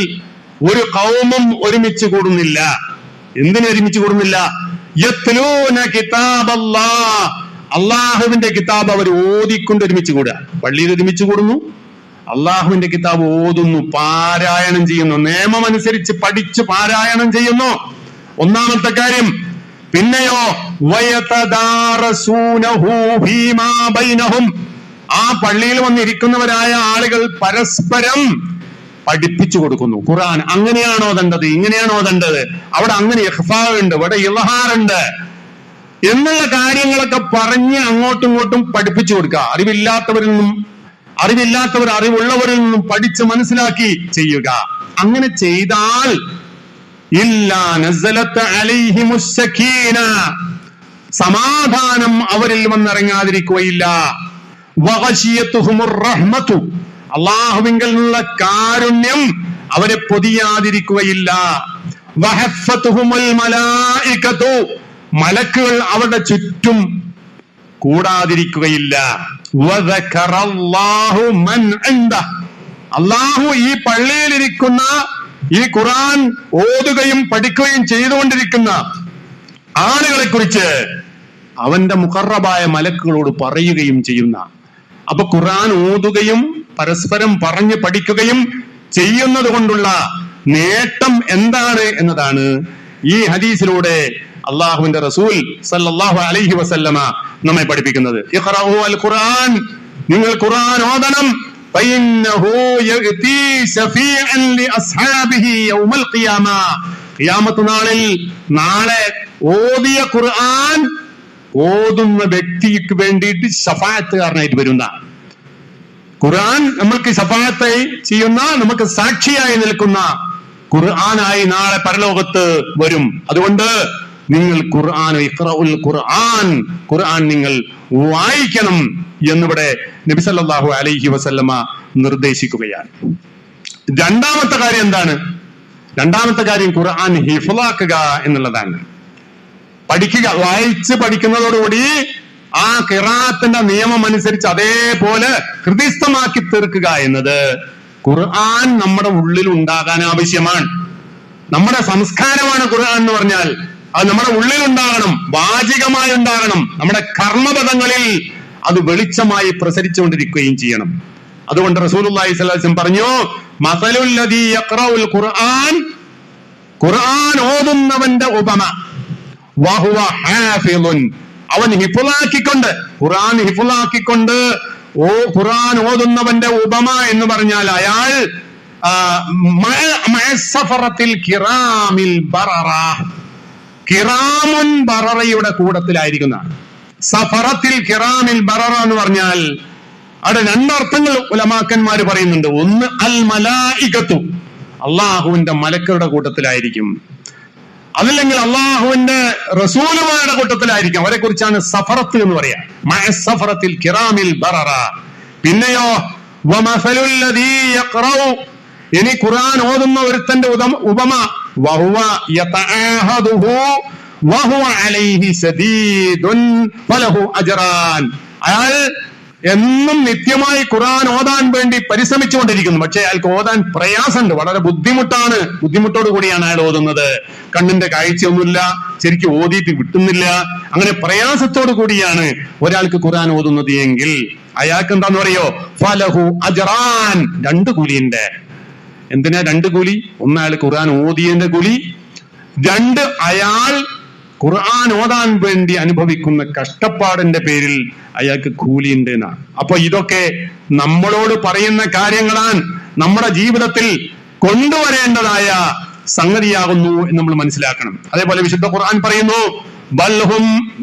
ഒരു ഖൗമും ഒരുമിച്ച് കൂടുന്നില്ല. എന്തിനു ഒരുമിച്ച് കൂടുന്നില്ല? യത്ലൂന കിതാബല്ലാഹ്, അള്ളാഹുവിന്റെ കിതാബ് അവർ ഓതിക്കൊണ്ട് ഒരുമിച്ച് കൂടുക. പള്ളിയിൽ ഒരുമിച്ച് കൂടുന്നു, അള്ളാഹുവിന്റെ കിതാബ് ഓതുന്നു, പാരായണം ചെയ്യുന്നു, നിയമം അനുസരിച്ച് പഠിച്ച് പാരായണം ചെയ്യുന്നു. ഒന്നാമത്തെ കാര്യം. പിന്നെയോ വയതദാറസൂനഹു ഫീമാ ബൈനഹും, ആ പള്ളിയിൽ വന്നിരിക്കുന്നവരായ ആളുകൾ പരസ്പരം പഠിപ്പിച്ചു കൊടുക്കുന്നു ഖുർആൻ. അങ്ങനെയാണോ ഓതേണ്ടത്, ഇങ്ങനെയാണോ ഓതേണ്ടത്, അവിടെ അങ്ങനെ ഇഖ്ഫാ ഉണ്ട്, ഇവിടെ ഇൽഹാറുണ്ട് എന്നുള്ള കാര്യങ്ങളൊക്കെ പറഞ്ഞ് അങ്ങോട്ടും ഇങ്ങോട്ടും പഠിപ്പിച്ചു കൊടുക്കുക. അറിവില്ലാത്തവർ അറിവുള്ളവരിൽ നിന്നും പഠിച്ച് മനസ്സിലാക്കി ചെയ്യുക. അങ്ങനെ ചെയ്താൽ ഇല്ലാ നസലത്ത് അലൈഹിമുസ് സകീന, സമാധാനം അവരിൽ വന്നിറങ്ങാതിരിക്കുകയില്ല. വഗശിയതുഹുമുർ റഹ്മതു, അല്ലാഹുവിങ്കൽ നിന്നുള്ള കാരുണ്യം അവരെ പൊതിയാതിരിക്കുകയില്ല. വഹഫതുഹുമുൽ മലായികതു, മലക്കുകൾ അവരുടെ ചുറ്റും കൂടാതിരിക്കുകയില്ല. വദകറല്ലാഹു മൻ ഇൻദഹു, അല്ലാഹു ഈ പള്ളിയിലിരിക്കുന്ന, ഈ ഖുർആൻ ഓതുകയും പഠിക്കുകയും ചെയ്തുകൊണ്ടിരിക്കുന്ന ആളുകളെ കുറിച്ച് അവന്റെ മുഖറബായ മലക്കുകളോട് പറയുകയും ചെയ്യുന്ന. അപ്പൊ ഖുർആൻ ഓതുകയും പരസ്പരം പറഞ്ഞ് പഠിക്കുകയും ചെയ്യുന്നത് കൊണ്ടുള്ള നേട്ടം എന്താണ് എന്നതാണ് ഈ ഹദീസിലൂടെ അള്ളാഹുവിന്റെ റസൂൽ സല്ലല്ലാഹു അലൈഹി വസല്ലമ നമ്മെ പഠിപ്പിക്കുന്നത്. ഇഖ്റഉ അൽ ഖുർആൻ, നിങ്ങൾ ഖുർആൻ ഓതണം. ഫഇന്നഹു യഅതി ശഫീഅൻ ലിഅസ്ഹാബിഹി യൗമൽ ഖിയാമ, ഖിയാമത്ത് നാളിൽ നാളെ ഓതിയ ഖുർആൻ ഓതുന്ന വ്യക്തിക്ക് വേണ്ടിയിട്ട് ശഫാഅത്തുകാരനായിട്ട് വരുന്ന, ഖുർആൻ നമ്മൾക്ക് ശഫാഅത്ത് ചെയ്യുന്ന, നമുക്ക് സാക്ഷിയായി നിൽക്കുന്ന ഖുർആനായി നാളെ പരലോകത്ത് വരും. അതുകൊണ്ട് നിങ്ങൾ ഖുർആൻ, ഇഖ്റഉൽ ഖുർആൻ, ഖുർആൻ നിങ്ങൾ വായിക്കണം എന്നിവിടെ നബി സല്ലല്ലാഹു അലൈഹി വസല്ലമ നിർദ്ദേശിക്കുകയാണ്. രണ്ടാമത്തെ കാര്യം എന്താണ്? രണ്ടാമത്തെ കാര്യം ഖുർആൻ ഹിഫ്ളാക്കുക എന്നുള്ളതാണ്. പഠിക്കുക, വായിച്ച് പഠിക്കുന്നതോടുകൂടി ആ ഖിറാഅത്തിന്റെ നിയമം അനുസരിച്ച് അതേപോലെ ഹൃദിസ്ഥമാക്കി തീർക്കുക എന്നത് ഖുർആൻ നമ്മുടെ ഉള്ളിൽ ഉണ്ടാകാൻ ആവശ്യമാണ്. നമ്മുടെ സംസ്കാരമാണ് ഖുർആൻ എന്ന് പറഞ്ഞാൽ. അത് നമ്മുടെ ഉള്ളിൽ ഉണ്ടാകണം, വാചികമായി ഉണ്ടാകണം, നമ്മുടെ കർമ്മപദങ്ങളിൽ അത് വെളിച്ചമായി പ്രസരിച്ചുകൊണ്ടിരിക്കുകയും ചെയ്യണം. അതുകൊണ്ട് റസൂലുള്ളാഹി സ്വല്ലല്ലാഹു അലൈഹി വസല്ലം പറഞ്ഞു, മസലുൽ ലദീ യഖറഉൽ ഖുർആൻ, ഖുർആൻ ഓതുന്നവന്റെ ഉപമ, വഹുവ ഹാഫിളുൻ, അവൻ ഹിഫ്ളാക്കിക്കൊണ്ട്, ഖുർആൻ ഹിഫ്ളാക്കിക്കൊണ്ട് ഖുർആൻ ഓതുന്നവന്റെ ഉപമ എന്ന് പറഞ്ഞാൽ അയാൾ മഅസ്സഫറത്തിൽ കിറാമിൽ ബററ, കിറാമുൻ ബററയുടെ കൂട്ടത്തിലായിരിക്കുന്ന. സഫറത്തിൽ കിറാമിൽ ബററ എന്ന് പറഞ്ഞാൽ അവിടെ രണ്ടർത്ഥങ്ങൾ ഉലമാക്കന്മാർ പറയുന്നുണ്ട്. ഒന്ന് അൽ മലായികത്തു, അള്ളാഹുവിന്റെ മലക്കുകളുടെ കൂട്ടത്തിലായിരിക്കും. അതല്ലെങ്കിൽ അള്ളാഹുവിന്റെ റസൂലുമാരുടെ കൂട്ടത്തിലായിരിക്കും. അവരെ കുറിച്ചാണ് സഫറത്ത് എന്ന് പറയാ, മഅസ്സഫറത്തിൽ കിറാമിൽ ബററ. പിന്നെയോ വമസലുൽ ലദീ യഖറഉ, ഇനി ഖുർആൻ ഓതുന്ന ഒരുത്തന്റെ ഉപമ, വഹുവ യതആഹദുഹു വഹുവ അലൈഹി ശദീദുൻ ഫലഹു അജ്റാൻ, അയാൾ എന്നും നിത്യമായി ഖുർആൻ ഓതാൻ വേണ്ടി പരിശ്രമിച്ചുകൊണ്ടിരിക്കുന്നു. പക്ഷെ അയാൾക്ക് ഓതാൻ പ്രയാസമുണ്ട്, വളരെ ബുദ്ധിമുട്ടാണ്. ബുദ്ധിമുട്ടോട് കൂടിയാണ് അയാൾ ഓതുന്നത്. കണ്ണിന്റെ കാഴ്ചയൊന്നുമില്ല, ശരിക്കും ഓതിയിട്ട് കിട്ടുന്നില്ല. അങ്ങനെ പ്രയാസത്തോടു കൂടിയാണ് ഒരാൾക്ക് ഖുർആൻ ഓതുന്നത് എങ്കിൽ അയാൾക്ക് എന്താന്ന് പറയോ, ഫലഹു അജ്റാൻ, 2 കൂലിയുണ്ട്. എന്തിനാ 2 കൂലി? ഒന്ന്, അയാൾ ഖുർആൻ ഓതിയതിന്റെ കൂലി. 2, അയാൾ ഖുർആൻ ഓതാൻ വേണ്ടി അനുഭവിക്കുന്ന കഷ്ടപ്പാടിന്റെ പേരിൽ അയാൾക്ക് കൂലിയുണ്ട് എന്നാണ്. അപ്പൊ ഇതൊക്കെ നമ്മളോട് പറയുന്ന കാര്യങ്ങളാണ്, നമ്മുടെ ജീവിതത്തിൽ കൊണ്ടുവരേണ്ടതായ സംഗതിയാകുന്നു എന്ന് നമ്മൾ മനസ്സിലാക്കണം. അതേപോലെ വിശുദ്ധ ഖുർആൻ പറയുന്നു,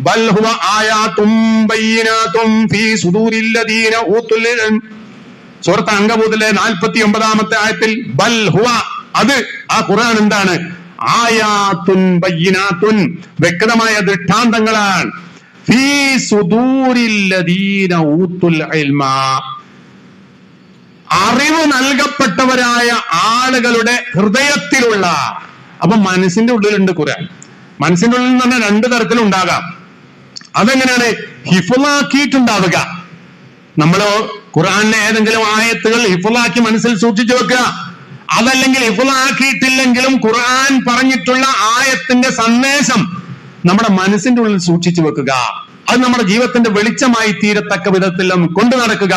ബൽഹുവ ആയാതും ബയ്യിനാതും ഫീ സുദൂരില്ലദീന ഊതുൽ ഇൽം. സൂറത്ത് അങ്കബൂത്തിലെ 49-ാമത്തെ ആയത്തിൽ ബൽഹുവ, അത് ആ ഖുർആൻ എന്താണ്? ആയാത്തുൻ ബയ്യിനാത്തുൻ, വ്യക്തമായ ദൃഷ്ടാന്തങ്ങളാണ്. ഫീ സുദൂരില്ലദീന ഊതുൽ ഇൽമ, അറിവ് നൽകപ്പെട്ടവരായ ആളുകളുടെ ഹൃദയത്തിലുള്ള. അപ്പൊ മനസ്സിന്റെ ഉള്ളിലുണ്ട് ഖുർആൻ. മനസ്സിന്റെ ഉള്ളിൽ എന്ന് പറഞ്ഞാൽ 2 തരത്തിലുണ്ടാകാം. അതെങ്ങനെയാണ്? ഹിഫ്ളാക്കിയിട്ടുണ്ടാവുക. നമ്മള് ഖുർആനിലെ ഏതെങ്കിലും ആയത്തുകൾ ഹിഫ്ളാക്കി മനസ്സിൽ സൂക്ഷിച്ചു വെക്കുക. അതല്ലെങ്കിൽ ഹിഫ്ളാക്കിയിട്ടില്ലെങ്കിലും ഖുർആൻ പറഞ്ഞിട്ടുള്ള ആയത്തിന്റെ സന്ദേശം നമ്മുടെ മനസ്സിന്റെ ഉള്ളിൽ സൂക്ഷിച്ചു വെക്കുക. അത് നമ്മുടെ ജീവിതത്തിന്റെ വെളിച്ചമായി തീരത്തക്ക വിധത്തിൽ കൊണ്ടു നടക്കുക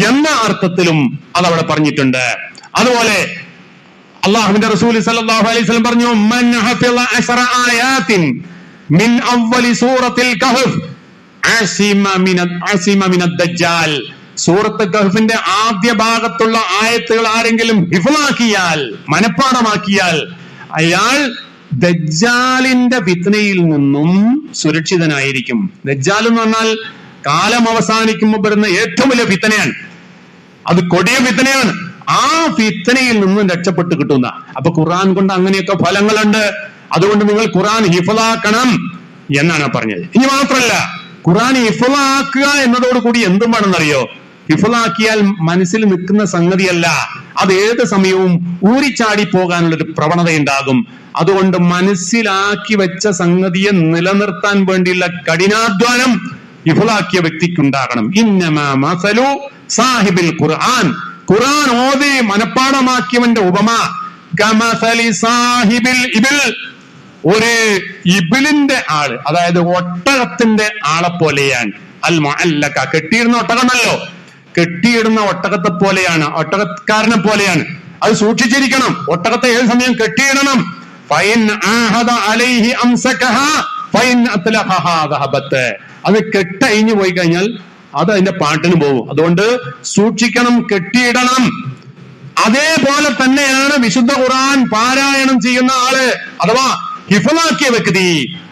എന്ന അർത്ഥത്തിലും അതവിടെ പറഞ്ഞിട്ടുണ്ട്. അതുപോലെ അള്ളാഹുവിന്റെ റസൂൽ സല്ലല്ലാഹു അലൈഹി വസല്ലം പറഞ്ഞു, മൻ ഹഫിള 10 ആയാത്തിൻ മിൻ അവ്വലി സൂറത്തിൽ കഹ്ഫ് അസിമ മിനദ് ദജ്ജാൽ. സൂറത്ത് കഹ്ഫിന്റെ ആദ്യ ഭാഗത്തുള്ള ആയത്തുകൾ ആരെങ്കിലും ഹിഫ്ളാക്കിയാൽ, മനഃപ്പാഠമാക്കിയാൽ, അയാൾ ദജ്ജാലിന്റെ ഫിത്നയിൽ നിന്നും സുരക്ഷിതനായിരിക്കും. ദജ്ജാൽ എന്ന് പറഞ്ഞാൽ കാലം അവസാനിക്കുമ്പോൾ വരുന്ന ഏറ്റവും വലിയ ഫിത്നയാണ്. അത് കൊടിയ ഫിത്നയാണ്. ആ ഫിത്നയിൽ നിന്നും രക്ഷപ്പെട്ട് കിട്ടുന്ന. അപ്പൊ ഖുർആൻ കൊണ്ട് അങ്ങനെയൊക്കെ ഫലങ്ങളുണ്ട്. അതുകൊണ്ട് നിങ്ങൾ ഖുർആൻ ഹിഫ്ളാക്കണം എന്നാണ് പറഞ്ഞത്. ഇനി മാത്രല്ല, ഖുർആൻ ഹിഫ്ളാക്കുക എന്നതോടുകൂടി എന്തും വേണമെന്നറിയോ? ഹിഫ്ളാക്കിയാൽ മനസ്സിൽ നിൽക്കുന്ന സംഗതിയല്ല, അത് ഏത് സമയവും ഊരിച്ചാടി പോകാനുള്ളൊരു പ്രവണതയുണ്ടാകും. അതുകൊണ്ട് മനസ്സിലാക്കി വെച്ച സംഗതിയെ നിലനിർത്താൻ വേണ്ടിയുള്ള കഠിനാധ്വാനം ഹിഫ്ളാക്കിയ വ്യക്തിക്കുണ്ടാകണം. ഇന്നമാ മസലു സാഹിബിൽ ഖുർആൻ, ഖുർആൻ ഓതി മനഃപ്പാഠമാക്കിയവന്റെ ഉപമ കമസലി സാഹിബിൽ ഇബിൽ, ഒരു ഇബിലിന്റെ ആള്, അതായത് ഒട്ടകത്തിന്റെ ആളെ പോലെയാണ്. അൽ മുഅല്ലക, കെട്ടിയിടുന്ന ഒട്ടകമല്ലോ, കെട്ടിയിടുന്ന ഒട്ടകത്തെ പോലെയാണ്, ഒട്ടകക്കാരനെ പോലെയാണ്. അത് സൂക്ഷിച്ചിരിക്കണം. ഒട്ടകത്തെ ഏത് സമയം കെട്ടിയിടണം. ഫൈൻ ആഹദ അലൈഹി അംസകഹ ഫൈൻ അത്ലഖഹ ദഹബത്ത്. അത് കെട്ടഴിഞ്ഞു പോയി കഴിഞ്ഞാൽ അത് അതിന്റെ പാട്ടിന് പോകും. അതുകൊണ്ട് സൂക്ഷിക്കണം, കെട്ടിയിടണം. അതേപോലെ തന്നെയാണ് വിശുദ്ധ ഖുർആൻ പാരായണം ചെയ്യുന്ന ആള് അഥവാ ഹിഫ്ളാക്കിയ വ്യക്തി.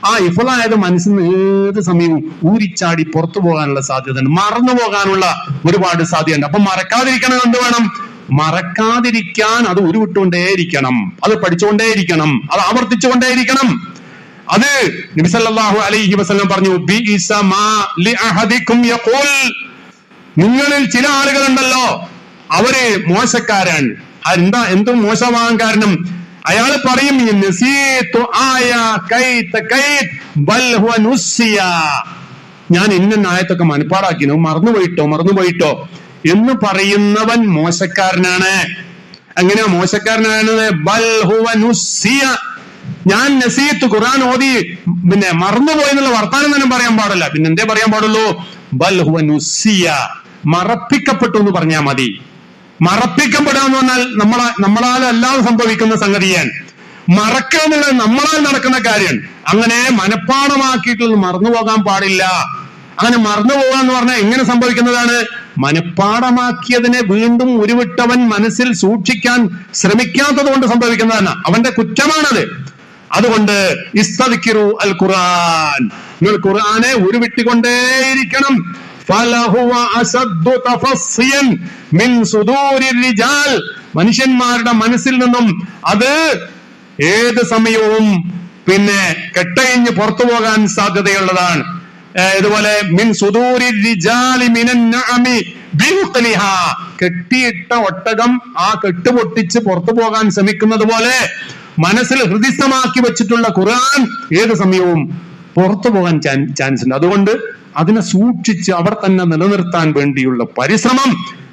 ആ ഹിഫ്ളായത് മനസ്സിൽ നിന്ന് ഏത് സമയവും ഊരിച്ചാടി പുറത്തു പോകാനുള്ള സാധ്യതയുണ്ട്, മറന്നു പോകാനുള്ള ഒരുപാട് സാധ്യതയുണ്ട്. അപ്പൊ മറക്കാതിരിക്കണം. എന്ത് വേണം? മറക്കാതിരിക്കാൻ അത് ഉരുവിട്ടുകൊണ്ടേയിരിക്കണം, അത് പഠിച്ചുകൊണ്ടേയിരിക്കണം, അത് ആവർത്തിച്ചുകൊണ്ടേയിരിക്കണം. അത് നബി സല്ലല്ലാഹു അലൈഹി വസല്ലം പറഞ്ഞു, ബിഇസ മാ ലിഅഹദികും യഖൂൽ, നിങ്ങളിൽ ചില ആളുകളുണ്ടല്ലോ അവര് മോശക്കാരാണ്. എന്തും മോശമാകാൻ കാരണം അയാൾ പറയും, ഞാൻ ഇന്ന ആയത്തൊക്കെ മനപ്പാടാക്കിനോ, മറന്നുപോയിട്ടോ എന്ന് പറയുന്നവൻ മോശക്കാരനാണ്. എങ്ങനെയാ മോശക്കാരനാണ്? ബൽ ഹുവ നുസ്സിയ, ഞാൻ നസീത്ത് ഖുർആൻ ഓതി പിന്നെ മറന്നുപോയി എന്നുള്ള വർത്താനം തന്നെ പറയാൻ പാടില്ല. പിന്നെ എന്തേ പറയാൻ പാടുള്ളൂ? ബൽ ഹുവ നുസ്സിയ, മറപ്പിക്കപ്പെട്ടു എന്ന് പറഞ്ഞാൽ മതി. മറപ്പിക്കപ്പെടുക എന്ന് പറഞ്ഞാൽ നമ്മളാൽ അല്ലാതെ സംഭവിക്കുന്ന സംഗതിയാണ്. മറക്കുക എന്നുള്ളത് നമ്മളാൽ നടക്കുന്ന കാര്യമാണ്. അങ്ങനെ മനഃപ്പാഠമാക്കിയിട്ടുള്ളത് മറന്നുപോകാൻ പാടില്ല. അങ്ങനെ മറന്നുപോകുക എന്ന് പറഞ്ഞാൽ എങ്ങനെ സംഭവിക്കുന്നതാണ്? മനഃപ്പാഠമാക്കിയതിനെ വീണ്ടും ഉരുവിട്ടവൻ മനസ്സിൽ സൂക്ഷിക്കാൻ ശ്രമിക്കാത്തത് കൊണ്ട് സംഭവിക്കുന്നതാണ്. അവന്റെ കുറ്റമാണത്. അതുകൊണ്ട് ഇസ്തദ്കിറു അൽ ഖുർആൻ, നിങ്ങൾ ഖുർആനെ ഉരുവിട്ടുകൊണ്ടേയിരിക്കണം. മനുഷ്യന്മാരുടെ മനസ്സിൽ നിന്നും അത് ഏത് സമയവും പിന്നെ കെട്ടഴിഞ്ഞ് പുറത്തു പോകാൻ സാധ്യതയുള്ളതാണ്. ഇതുപോലെ മിൻ സുദൂരി റിജാലി മിനൻ നഅമി ബിഖ്ലിഹാ, കെട്ടിയിട്ട ഒട്ടകം ആ കെട്ടുപൊട്ടിച്ച് പുറത്തു പോകാൻ ശ്രമിക്കുന്നത് പോലെ മനസ്സിൽ ഹൃദിസ്ഥമാക്കി വെച്ചിട്ടുള്ള ഖുർആൻ ഏത് സമയവും പുറത്തു പോകാൻ ചാൻസ് ഉണ്ട്. അതുകൊണ്ട് അതിനെ സൂക്ഷിച്ച് അവിടെ തന്നെ നിലനിർത്താൻ വേണ്ടിയുള്ള പരിശ്രമം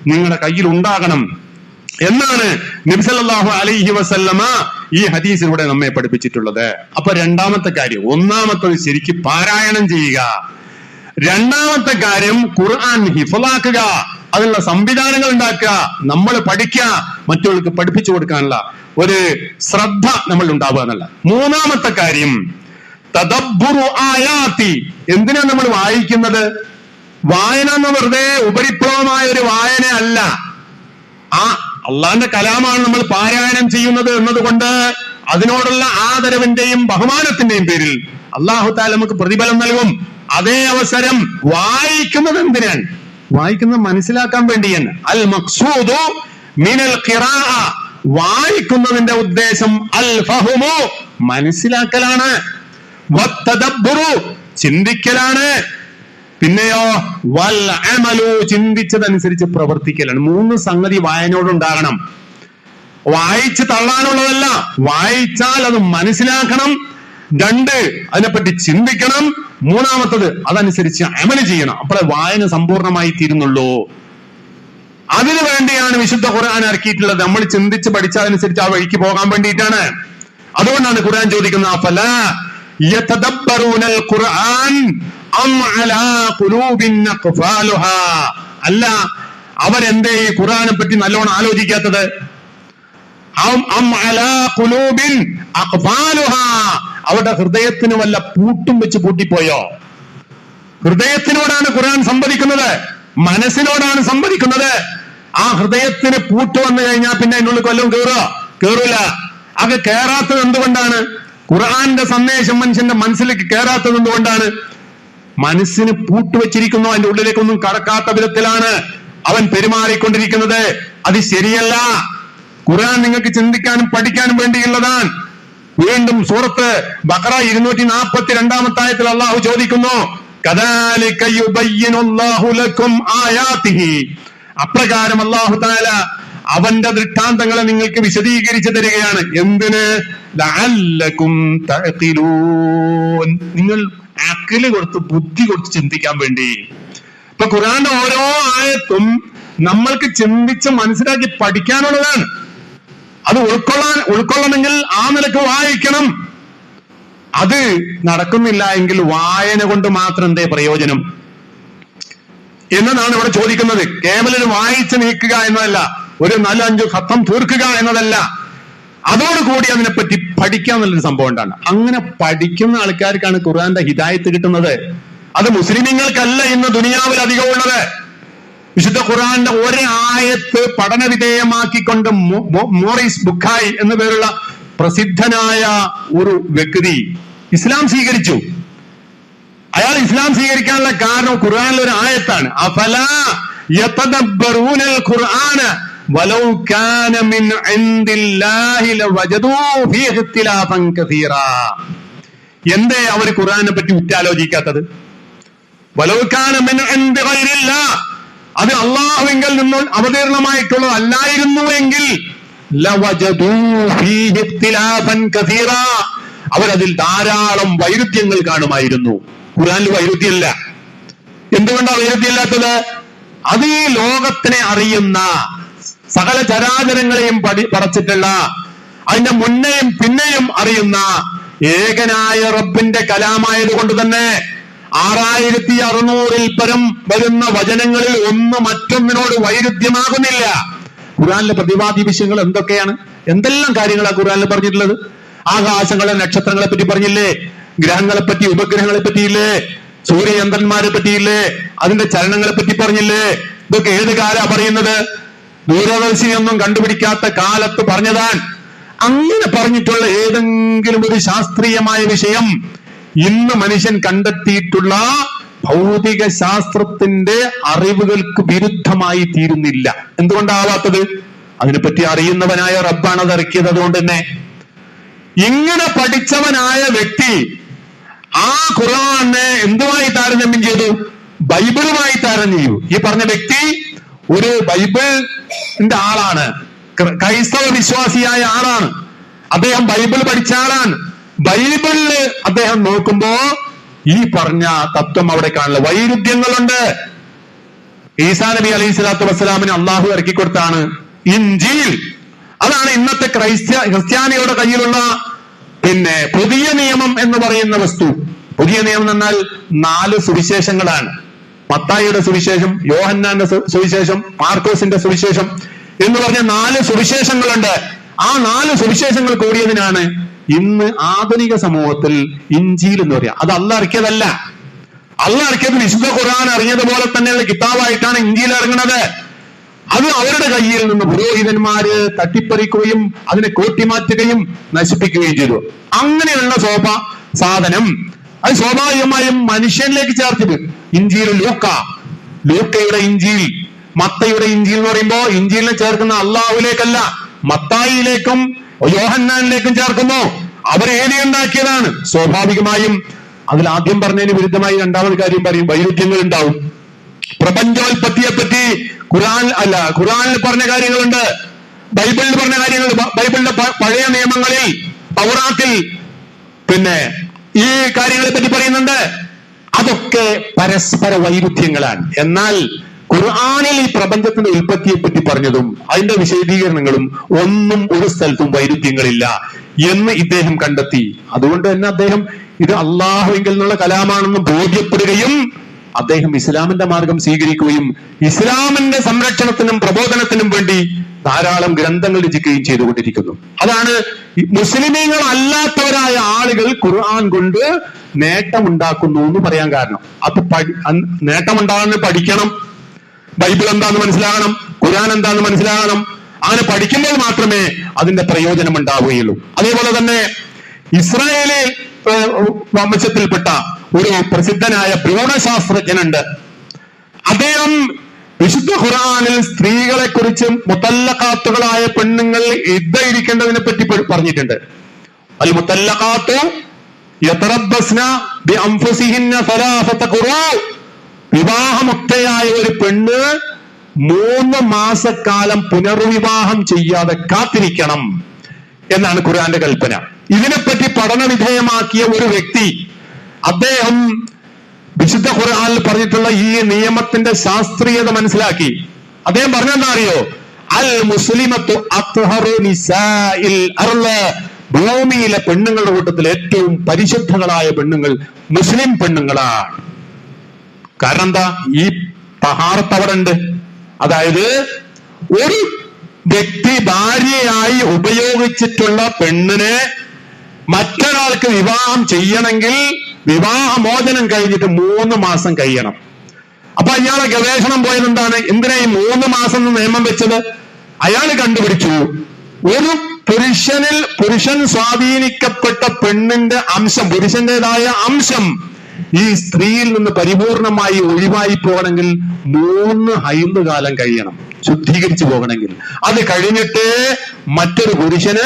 നിങ്ങളുടെ കയ്യിൽ ഉണ്ടാകണം എന്നാണ് നബി സല്ലല്ലാഹു അലൈഹി വസല്ലമ ഈ ഹദീസിലൂടെ നമ്മെ പഠിപ്പിച്ചിട്ടുള്ളത്. അപ്പൊ രണ്ടാമത്തെ കാര്യം, ഒന്നാമത്തത് ശരിക്കും പാരായണം ചെയ്യുക. രണ്ടാമത്തെ കാര്യം ഖുർആൻ ഹിഫ്ളാക്കുക. അതിനുള്ള സംവിധാനങ്ങൾ ഉണ്ടാക്കുക, നമ്മൾ പഠിക്കുക, മറ്റുള്ളവർക്ക് പഠിപ്പിച്ചു കൊടുക്കാനുള്ള ഒരു ശ്രദ്ധ നമ്മൾ ഉണ്ടാവുക എന്നുള്ള. മൂന്നാമത്തെ കാര്യം തദബ്ബുറു ആയാതി. എന്തിനാ നമ്മൾ വായിക്കുന്നത്? വായന എന്ന് വെറുതെ ഉപരിപ്ലവമായ ഒരു വായന അല്ല. ആ അള്ളാന്റെ കലാമാണ് നമ്മൾ പാരായണം ചെയ്യുന്നത് എന്നതുകൊണ്ട് അതിനോടുള്ള ആദരവിന്റെയും ബഹുമാനത്തിന്റെയും പേരിൽ അല്ലാഹു തആല നമുക്ക് പ്രതിഫലം നൽകും. അതേ അവസരം വായിക്കുന്നത് എന്തിനാണ്? വായിക്കുന്നത് മനസ്സിലാക്കാൻ വേണ്ടിയാണ്. അൽ മഖ്സൂദു മിനൽ ഖിറാഅ, വായിക്കുന്നതിന്റെ ഉദ്ദേശം അൽ ഫഹ്മു, മനസ്സിലാക്കലാണ്. വത്തദബ്ബുറു, ചിന്തിക്കലാണ്. പിന്നെയോ വൽ അമലു, ചിന്തിച്ചതനുസരിച്ച് പ്രവർത്തിക്കലാണ്. മൂന്ന് സംഗതി വായനയോടുണ്ടാകണം. വായിച്ച് തള്ളാനുള്ളതല്ല, വായിച്ചാൽ അത് മനസ്സിലാക്കണം. രണ്ട്, അതിനെപ്പറ്റി ചിന്തിക്കണം. മൂന്നാമത്തത് അതനുസരിച്ച് അമല് ചെയ്യണം. അപ്പോഴേ വായന സമ്പൂർണമായി തീരുന്നുള്ളൂ. അതിനു വേണ്ടിയാണ് വിശുദ്ധ ഖുർആൻ ഇറക്കിയിട്ടുള്ളത്. നമ്മൾ ചിന്തിച്ച് പഠിച്ചതനുസരിച്ച് ആ വഴിക്ക് പോകാൻ വേണ്ടിയിട്ടാണ്. അതുകൊണ്ടാണ് ഖുർആൻ ചോദിക്കുന്നത് അഫലാ യതദബ്ബറൂനൽ ഖുർആൻ അം അലാ ഖുലൂബിൻ അഖ്ഫാലുഹാ, അല്ല അവരെന്തേ ഈ ഖുർആനെ പറ്റി നല്ലോണം ആലോചിക്കാത്തത്? അം അലാ ഖുലൂബിൻ അഖ്ഫാലുഹാ, അവരുടെ ഹൃദയത്തിന് വല്ല പൂട്ടും വെച്ച് പൂട്ടിപ്പോയോ? ഹൃദയത്തിനോടാണ് ഖുർആൻ സംവദിക്കുന്നത്, മനസ്സിനോടാണ് സംവദിക്കുന്നത്. ആ ഹൃദയത്തിന് പൂട്ട് വന്നു കഴിഞ്ഞാൽ പിന്നെ അതിനുള്ളിൽ കൊല്ലം കേറൂല. അത് കേറാത്തത് എന്തുകൊണ്ടാണ്? ഖുർആന്റെ സന്ദേശം മനുഷ്യന്റെ മനസ്സിലേക്ക് കേറാത്തത് എന്തുകൊണ്ടാണ്? മനസ്സിന് പൂട്ടുവെച്ചിരിക്കുന്നു, അതിന്റെ ഉള്ളിലേക്കൊന്നും കടക്കാത്ത വിധത്തിലാണ് അവൻ പെരുമാറിക്കൊണ്ടിരിക്കുന്നത്. അത് ശരിയല്ല. ഖുർആൻ നിങ്ങൾക്ക് ചിന്തിക്കാനും പഠിക്കാനും വേണ്ടിയുള്ളതാണ്. വീണ്ടും സൂറത്ത് ബഖറ 242 ആയത്തിൽ അള്ളാഹു ചോദിക്കുന്നു കദാലിക യുബയ്യിനുല്ലാഹു ലക്കും ആയാതിഹി, അപ്രകാരം അല്ലാഹു തആല അവന്റെ ദൃഷ്ടാന്തങ്ങളെ നിങ്ങൾക്ക് വിശദീകരിച്ചു തരികയാണ്. എന്തിന്? ലഅല്ലകും തഅഖിലൂൻ, നിങ്ങൾ അഖില് കൊടുത്ത് ബുദ്ധി കൊടുത്ത് ചിന്തിക്കാൻ വേണ്ടി. ഇപ്പൊ ഖുർആന്റെ ഓരോ ആയത്തും നമ്മൾക്ക് ചിന്തിച്ച് മനസ്സിലാക്കി പഠിക്കാനുള്ളതാണ്. അത് ഉൾക്കൊള്ളണമെങ്കിൽ ആ നിലക്ക് വായിക്കണം. അത് നടക്കുന്നില്ല എങ്കിൽ വായന കൊണ്ട് മാത്രം എന്തേ പ്രയോജനം എന്നതാണ് ഇവിടെ ചോദിക്കുന്നത്. കേവലം വായിച്ച് നീക്കുക എന്നതല്ല, ഒരു 4-5 ഖത്തം തീർക്കുക എന്നതല്ല, അതോടുകൂടി അതിനെപ്പറ്റി പഠിക്കുക എന്നുള്ളൊരു സംഭവം ഉണ്ടാണ്. അങ്ങനെ പഠിക്കുന്ന ആൾക്കാർക്കാണ് ഖുർആന്റെ ഹിദായത്ത് കിട്ടുന്നത്. അത് മുസ്ലിമീങ്ങൾക്കല്ല ഇന്ന് ദുനിയാവിൽ അധികമുള്ളത്. വിശുദ്ധ ഖുർആന്റെ ഒരു ആയത്ത് പഠന വിധേയമാക്കിക്കൊണ്ട് മോറിസ് ബുഖായി എന്നു പേരുള്ള പ്രസിദ്ധനായ ഒരു വ്യക്തി ഇസ്ലാം സ്വീകരിച്ചു. അയാൾ ഇസ്ലാം സ്വീകരിക്കാനുള്ള കാരണം ഖുർആനിലെ ഒരു ആയത്താണ്. അഫലാ യതദബ്ബറൂനൽ ഖുർആന വലൗ കാന മിൻ ഇൻദില്ലാഹി ലവജദൂ ഫീഹി ഇഖ്തിലാഫൻ കസീറാ. എന്തേ അവർ ഖുർആനെ പറ്റി ഉറ്റാലോചിക്കാത്തത്? വലൗ കാന മിൻ ഇൻദി ഗൈരില്ലാഹ്, അത് അല്ലാഹുവിങ്കൽ നിന്നും അവതീർണമായിട്ടുള്ളത് അല്ലായിരുന്നുവെങ്കിൽ ലവജദൂ ഫീഹി ഇഖ്തിലാഫൻ കസീറാ, അവരതിൽ ധാരാളം വൈരുദ്ധ്യങ്ങൾ കാണുമായിരുന്നു. ഖുർആനിൽ വൈരുദ്ധ്യമില്ല. എന്തുകൊണ്ടാണ് വൈരുദ്ധ്യമില്ലാത്തത്? അത് ഈ ലോകത്തിനെ അറിയുന്ന, സകല ചരാചരങ്ങളെയും പടച്ചിട്ടുള്ള, അതിന്റെ മുന്നെയും പിന്നെയും അറിയുന്ന ഏകനായ റബ്ബിന്റെ കലാമായത് കൊണ്ട് തന്നെ 6600-ൽ പരം വരുന്ന വചനങ്ങളിൽ ഒന്ന് മറ്റൊന്നിനോട് വൈരുദ്ധ്യമാകുന്നില്ല. ഖുർആനിലെ പ്രതിപാദ്യ വിഷയങ്ങൾ എന്തൊക്കെയാണ്? എന്തെല്ലാം കാര്യങ്ങളാണ് ഖുർആനിൽ പറഞ്ഞിട്ടുള്ളത്? ആകാശങ്ങളെ, നക്ഷത്രങ്ങളെ പറ്റി പറഞ്ഞില്ലേ? ഗ്രഹങ്ങളെ പറ്റി, ഉപഗ്രഹങ്ങളെ പറ്റിയില്ലേ? സൂര്യചന്ദ്രന്മാരെ പറ്റിയില്ലേ? അതിന്റെ ചലനങ്ങളെ പറ്റി പറഞ്ഞില്ലേ? ഇതൊക്കെ ഏത് കാലാ പറയുന്നത്? ദൂരദർശിയൊന്നും കണ്ടുപിടിക്കാത്ത കാലത്ത് പറഞ്ഞതാൻ. അങ്ങനെ പറഞ്ഞിട്ടുള്ള ഏതെങ്കിലും ഒരു ശാസ്ത്രീയമായ വിഷയം ഇന്ന് മനുഷ്യൻ കണ്ടെത്തിയിട്ടുള്ള ഭൗതിക ശാസ്ത്രത്തിന്റെ അറിവുകൾക്ക് വിരുദ്ധമായി തീരുന്നില്ല. എന്തുകൊണ്ടാവാത്തത്? അതിനെപ്പറ്റി അറിയുന്നവനായ റബ്ബാണ് അത് ഇറക്കിയത്. അതുകൊണ്ട് തന്നെ ഇങ്ങനെ പഠിച്ചവനായ വ്യക്തി ആ ഖുർആനെ എന്തുമായി താരതമ്യം ചെയ്തു? ബൈബിളുമായി താരതമ്യം ചെയ്തു. ഈ പറഞ്ഞ വ്യക്തി ഒരു ബൈബിളിന്റെ ആളാണ്, ക്രൈസ്തവ വിശ്വാസിയായ ആളാണ്. അദ്ദേഹം ബൈബിൾ പഠിച്ച ആളാണ്. ബൈബിളില് അദ്ദേഹം നോക്കുമ്പോ ഈ പറഞ്ഞ തത്വം അവിടെ കാണില്ല, വൈരുദ്ധ്യങ്ങളുണ്ട്. ഈസാ നബി അലൈഹി സ്വലാത്തു വസ്സലാമിന് അള്ളാഹു ഇറക്കിക്കൊടുത്താണ് ഇൻജീൽ. അതാണ് ഇന്നത്തെ ക്രിസ്ത്യാനിയുടെ കയ്യിലുള്ള പുതിയ നിയമം എന്ന് പറയുന്ന വസ്തു. പുതിയ നിയമം എന്നാൽ 4 സുവിശേഷങ്ങളാണ്. മത്തായിയുടെ സുവിശേഷം, യോഹന്നാന്റെ സുവിശേഷം, മാർക്കോസിന്റെ സുവിശേഷം എന്ന് പറഞ്ഞ 4 സുവിശേഷങ്ങളുണ്ട്. ആ 4 സുവിശേഷങ്ങൾ കൂടിയതിനാണ് ഇന്ന് ആധുനിക സമൂഹത്തിൽ ഇഞ്ചീൽ എന്ന് പറയാം. അത് അള്ളാഹ് ഇറക്കിയതല്ല. അള്ളാഹ് ഇറക്കിയത് വിശുദ്ധ ഖുർആൻ ഇറങ്ങിയതുപോലെ തന്നെയുള്ള കിതാബായിട്ടാണ് ഇഞ്ചീൽ ഇറങ്ങുന്നത്. അത് അവരുടെ കയ്യിൽ നിന്ന് പുരോഹിതന്മാര് തട്ടിപ്പറിക്കുകയും അതിനെ കോട്ടിമാറ്റുകയും നശിപ്പിക്കുകയും ചെയ്തു. അങ്ങനെയുള്ള സാധനം അത് സ്വാഭാവികമായും മനുഷ്യനിലേക്ക് ചേർത്തിട്ട് ഇഞ്ചീൽ ലൂക്കയുടെ ഇഞ്ചീൽ, മത്തയുടെ ഇഞ്ചീൽ എന്ന് പറയുമ്പോ ഇഞ്ചീലിനെ ചേർക്കുന്ന അള്ളാഹുലേക്കല്ല, മത്തായിലേക്കും യോഹന്നാനിലേക്കും ചേർക്കുന്നു. അവർ ഏരിയുണ്ടാക്കിയതാണ്. സ്വാഭാവികമായും അതിൽ ആദ്യം പറഞ്ഞതിന് വിരുദ്ധമായി രണ്ടാമത് കാര്യം പറയും, വൈരുദ്ധ്യങ്ങൾ ഉണ്ടാവും. പ്രപഞ്ചോൽപത്തിയെ പറ്റി ഖുർആനിൽ പറഞ്ഞ കാര്യങ്ങളുണ്ട്, ബൈബിളിൽ പറഞ്ഞ കാര്യങ്ങൾ, ബൈബിളിന്റെ പഴയ നിയമങ്ങളിൽ തൗറാത്തിൽ പിന്നെ ഈ കാര്യങ്ങളെ പറ്റി പറയുന്നുണ്ട്. അതൊക്കെ പരസ്പര വൈരുദ്ധ്യങ്ങളാണ്. എന്നാൽ ഖുർആനിൽ ഈ പ്രപഞ്ചത്തിന്റെ ഉൽപ്പത്തിയെ പറ്റി പറഞ്ഞതും അതിന്റെ വിശദീകരണങ്ങളും ഒന്നും ഒരു സ്ഥലത്തും വൈരുദ്ധ്യങ്ങളില്ല എന്ന് ഇദ്ദേഹം കണ്ടെത്തി. അതുകൊണ്ട് തന്നെ അദ്ദേഹം ഇത് അള്ളാഹുവിങ്കിൽ നിന്നുള്ള കലാമാണെന്ന് ബോധ്യപ്പെടുകയും അദ്ദേഹം ഇസ്ലാമിന്റെ മാർഗം സ്വീകരിക്കുകയും ഇസ്ലാമിന്റെ സംരക്ഷണത്തിനും പ്രബോധനത്തിനും വേണ്ടി ധാരാളം ഗ്രന്ഥങ്ങൾ രചിക്കുകയും ചെയ്തുകൊണ്ടിരിക്കുന്നു. അതാണ് മുസ്ലിമീങ്ങൾ അല്ലാത്തവരായ ആളുകൾ ഖുർആൻ കൊണ്ട് നേട്ടമുണ്ടാക്കുന്നു എന്ന് പറയാൻ കാരണം. അത് നേട്ടമുണ്ടാകാൻ പഠിക്കണം, ബൈബിൾ എന്താന്ന് മനസ്സിലാകണം, ഖുർആൻ എന്താന്ന് മനസ്സിലാകണം. അങ്ങനെ പഠിക്കുമ്പോൾ മാത്രമേ അതിന്റെ പ്രയോജനം ഉണ്ടാവുകയുള്ളൂ. അതേപോലെ തന്നെ ഇസ്രായേലി വംശത്തിൽപ്പെട്ട ഒരു പ്രസിദ്ധനായ ഭ്രൂണശാസ്ത്രജ്ഞനുണ്ട്. അദ്ദേഹം വിശുദ്ധ ഖുർആനിൽ സ്ത്രീകളെ കുറിച്ചും മുത്തല്ലഖാത്തുകളായ പെണ്ണുങ്ങൾ ഇരിക്കേണ്ടതിനെ പറ്റി പറഞ്ഞിട്ടുണ്ട്. അൽ മുത്തല്ലഖാത്തു യതറബ്ബസ്ന ബിഅൻഫുസിഹിന്ന സലാസത ഖുറൂ. വിവാഹമുക്തയായ ഒരു പെണ്ണ് 3 മാസക്കാലം പുനർവിവാഹം ചെയ്യാതെ കാത്തിരിക്കണം എന്നാണ് ഖുർആന്റെ കൽപ്പന. ഇതിനെപ്പറ്റി പഠന വിധേയമാക്കിയ ഒരു വ്യക്തി, അദ്ദേഹം വിശുദ്ധ ഖുർആനിൽ പറഞ്ഞിട്ടുള്ള ഈ നിയമത്തിന്റെ ശാസ്ത്രീയത മനസ്സിലാക്കി. അദ്ദേഹം പറഞ്ഞെന്താ അറിയോ? അൽ മുസ്ലിമത്തു അത്ഹറു നിസാഇൽ അർള്. ഭൂമിയിലെ പെണ്ണുങ്ങളുടെ കൂട്ടത്തിൽ ഏറ്റവും പരിശുദ്ധങ്ങളായ പെണ്ണുങ്ങൾ മുസ്ലിം പെണ്ണുങ്ങളാണ്. കാരണം എന്താ? ഈ തഹാറത്ത് അവിടെ ഉണ്ട്. അതായത് ഒരു വ്യക്തി ഭാര്യയായി ഉപയോഗിച്ചിട്ടുള്ള പെണ്ണിനെ മറ്റൊരാൾക്ക് വിവാഹം ചെയ്യണമെങ്കിൽ വിവാഹമോചനം കഴിഞ്ഞിട്ട് 3 മാസം കഴിയണം. അപ്പൊ അയാളെ ഗവേഷണം പോയത് എന്താണ്? എന്തിനാ ഈ 3 മാസം നിയമം വെച്ചത്? അയാൾ കണ്ടുപിടിച്ചു, ഒരു പുരുഷൻ സ്വാധീനിക്കപ്പെട്ട പെണ്ണിന്റെ അംശം, പുരുഷന്റേതായ അംശം ഈ സ്ത്രീയിൽ നിന്ന് പരിപൂർണമായി ഒഴിവായി പോകണമെങ്കിൽ 3 ഹൈദ് കാലം കഴിയണം, ശുദ്ധീകരിച്ചു പോകണമെങ്കിൽ. അത് കഴിഞ്ഞിട്ട് മറ്റൊരു പുരുഷന്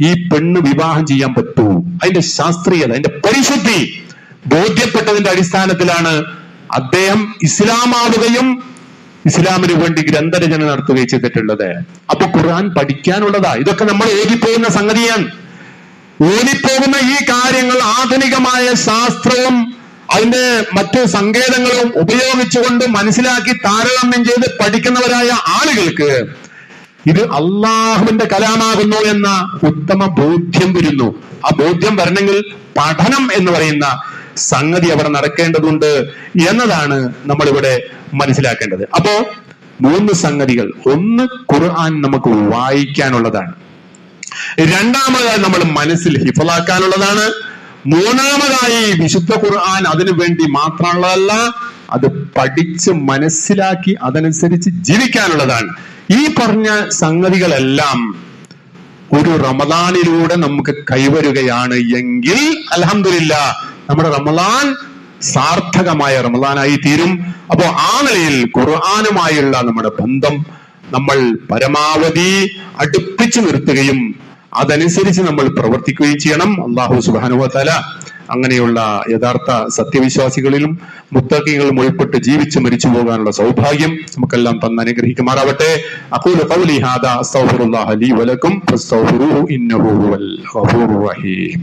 ഈ പെണ്ണ് വിവാഹം ചെയ്യാൻ പറ്റൂ. അതിന്റെ ശാസ്ത്രീയത, അതിന്റെ പരിശുദ്ധി ബോധ്യപ്പെട്ടതിന്റെ അടിസ്ഥാനത്തിലാണ് അദ്ദേഹം ഇസ്ലാമാവുകയും ഇസ്ലാമിന് വേണ്ടി ഗ്രന്ഥരചന നടത്തുകയും ചെയ്തിട്ടുള്ളത്. അപ്പൊ ഖുർആൻ പഠിക്കാനുള്ളതാ. ഇതൊക്കെ നമ്മൾ ഓടിപ്പോകുന്ന സംഗതിയാണ്. ഓടിപ്പോകുന്ന ഈ കാര്യങ്ങൾ ആധുനികമായ ശാസ്ത്രവും അതിന്റെ മറ്റു സങ്കേതങ്ങളും ഉപയോഗിച്ചുകൊണ്ട് മനസ്സിലാക്കി താരതമ്യം ചെയ്ത് പഠിക്കുന്നവരായ ആളുകൾക്ക് ഇത് അള്ളാഹുവിന്റെ കലാമാകുന്നു എന്ന ഉത്തമ ബോധ്യം വരുന്നു. ആ ബോധ്യം വരണമെങ്കിൽ പഠനം എന്ന് പറയുന്ന സംഗതി അവിടെ നടക്കേണ്ടതുണ്ട് എന്നതാണ് നമ്മളിവിടെ മനസ്സിലാക്കേണ്ടത്. അപ്പോ 3 സംഗതികൾ. ഒന്ന്, ഖുർആൻ നമുക്ക് വായിക്കാനുള്ളതാണ്. രണ്ടാമതായി നമ്മൾ മനസ്സിൽ ഹിഫ്ളാക്കാനുള്ളതാണ്. മൂന്നാമതായി വിശുദ്ധ ഖുർആൻ അതിനു വേണ്ടി മാത്രമുള്ളതല്ല, അത് പഠിച്ച് മനസ്സിലാക്കി അതനുസരിച്ച് ജീവിക്കാനുള്ളതാണ്. ഈ പറഞ്ഞ സംഗതികളെല്ലാം ഒരു റമദാനിലൂടെ നമുക്ക് കൈവരുകയാണ് എങ്കിൽ അൽഹംദുലില്ലാഹ് നമ്മുടെ റമദാൻ സാർത്ഥകമായ റമദാനായി തീരും. അപ്പോ ആ നിലയിൽ ഖുർആനുമായുള്ള നമ്മുടെ ബന്ധം നമ്മൾ പരമാവധി അടുപ്പിച്ചു നിർത്തുകയും അതനുസരിച്ച് നമ്മൾ പ്രവർത്തിക്കുകയും ചെയ്യണം. അല്ലാഹു സുബ്ഹാനഹു വ തആല അങ്ങനെയുള്ള യഥാർത്ഥ സത്യവിശ്വാസികളിലും മുത്തഖീകളിലും ഉൾപ്പെട്ട് ജീവിച്ച് മരിച്ചു പോകാനുള്ള സൗഭാഗ്യം നമുക്കെല്ലാം തന്ന് അനുഗ്രഹിക്കുമാറാവട്ടെ. അഖൂലു ഖൗലി ഹാദാ അസ്തഗ്ഫിറുല്ലാഹ ലീ വലക്കും ഫസ്തഗ്ഫിറൂഹു ഇന്നഹു ഹുവൽ ഗഫൂറുർ റഹീം.